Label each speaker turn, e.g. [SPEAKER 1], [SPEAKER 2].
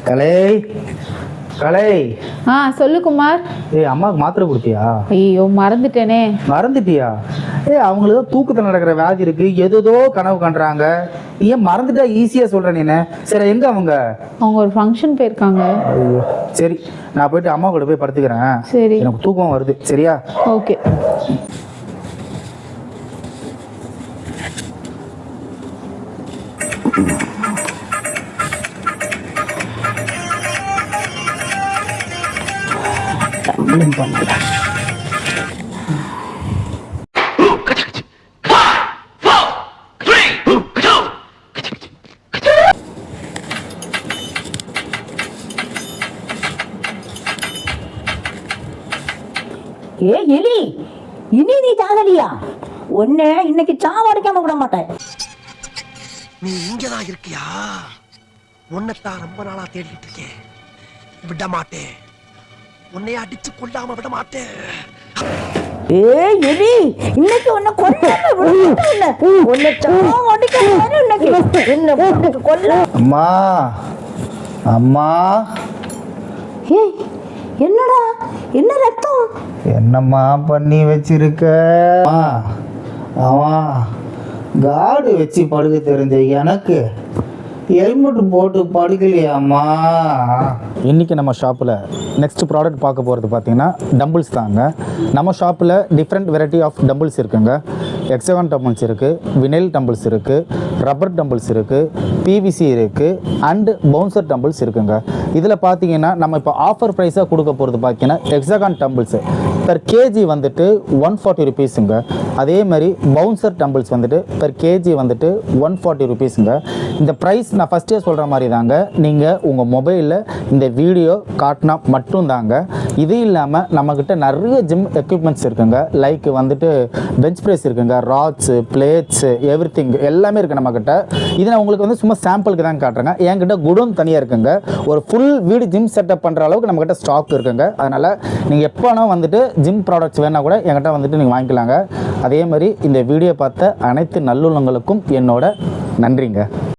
[SPEAKER 1] கலை கலை.
[SPEAKER 2] சொல்லு குமார்.
[SPEAKER 1] அம்மாவுக்கு மாத்திரை கொடுத்தியா?
[SPEAKER 2] ஐயோ மறந்துட்டேனே.
[SPEAKER 1] மறந்துட்டியா? அவங்களுக்கு தான் தூக்கத்தில் நடக்கிற வியாதி இருக்கு, ஏதோ கனவு கண்டுறாங்க. ஏன் மறந்துட்டா ஈஸியா சொல்ற நீ? சரி, எங்க அவங்க
[SPEAKER 2] ஒரு ஃபங்க்ஷன் போயிருக்காங்க.
[SPEAKER 1] ஐயோ சரி, நான் போயிட்டு அம்மா கூட போய் படுத்துக்கிறேன்.
[SPEAKER 2] சரி,
[SPEAKER 1] எனக்கு தூக்கம் வருது. சரியா?
[SPEAKER 2] ஓகே.
[SPEAKER 3] எலி, இனி நீ சாகலியா? ஒன்னே இன்னைக்கு சாவடிக்காம விட மாட்டேன்.
[SPEAKER 4] நீ இங்கதான் இருக்கியா? உன்னைத்தான் ரொம்ப நாளா தேடிட்டு இருக்கேன். விட மாட்டேன், உன்னை அடிச்சு கொல்லாம விட மாட்டேன்.
[SPEAKER 3] எலி, இன்னைக்கு உன்னை கொல்ல.
[SPEAKER 1] அம்மா அம்மா.
[SPEAKER 3] என்னடா, என்ன ரத்தம்?
[SPEAKER 1] என்னம்மா பண்ணி வச்சிருக்க? ஆமா, காடு வச்சு படுக்க தெரிஞ்ச எனக்கு ஹெல்மெட் போட்டு படுக்கலையாம்மா. இன்றைக்கி நம்ம ஷாப்பில் நெக்ஸ்ட் ப்ராடக்ட் பார்க்க போகிறது பார்த்தீங்கன்னா டம்பிள்ஸ் தாங்க. நம்ம ஷாப்பில் டிஃப்ரெண்ட் வெரைட்டி ஆஃப் டம்பிள்ஸ் இருக்குங்க. எக்ஸவன் டம்பிள்ஸ் இருக்குது, வினைல் டம்பிள்ஸ் இருக்குது, ரப்பர் டம்பிள்ஸ் இருக்குது, பிவிசி இருக்குது, அண்டு பவுன்சர் டம்பிள்ஸ் இருக்குங்க. இதில் பார்த்தீங்கன்னா நம்ம இப்போ ஆஃபர் ப்ரைஸாக கொடுக்க போகிறது பார்த்தீங்கன்னா எக்ஸகான் டம்பிள்ஸு பெர் கேஜி வந்துட்டு 140 ருபீஸுங்க. அதே மாதிரி பவுன்சர் டம்பிள்ஸ் வந்துட்டு பெர் கேஜி வந்துட்டு 140 ருபீஸுங்க. இந்த ப்ரைஸ் நான் ஃபஸ்ட்டே சொல்கிற மாதிரி தாங்க. நீங்கள் உங்கள் மொபைலில் இந்த வீடியோ காட்டினா மட்டும்தாங்க. இது இல்லாமல் நம்மக்கிட்ட நிறைய ஜிம் எக்யூப்மெண்ட்ஸ் இருக்குங்க. லைக் வந்துட்டு பெஞ்ச் ப்ரெஸ் இருக்குங்க, ராட்ஸு, பிளேட்ஸு, எவ்ரிதிங் எல்லாமே இருக்குது நம்மக்கிட்ட. இது நான் உங்களுக்கு வந்து சும்மா சாம்பிளுக்கு தான் காட்டுறேங்க. என்கிட்ட குடோன் தனியாக இருக்குங்க. ஒரு ஃபுல் வீடு ஜிம் செட்டப் பண்ணுற அளவுக்கு நம்மக்கிட்ட ஸ்டாக் இருக்குங்க. அதனால் நீங்கள் எப்போனா வந்துட்டு ஜிம் ப்ராடக்ட்ஸ் வேணால் கூட என்கிட்ட வந்துட்டு நீங்கள் வாங்கிக்கலாங்க. அதே மாதிரி இந்த வீடியோ பார்த்த அனைத்து நல்லுள்ளங்களுக்கும் என்னோட நன்றிங்க.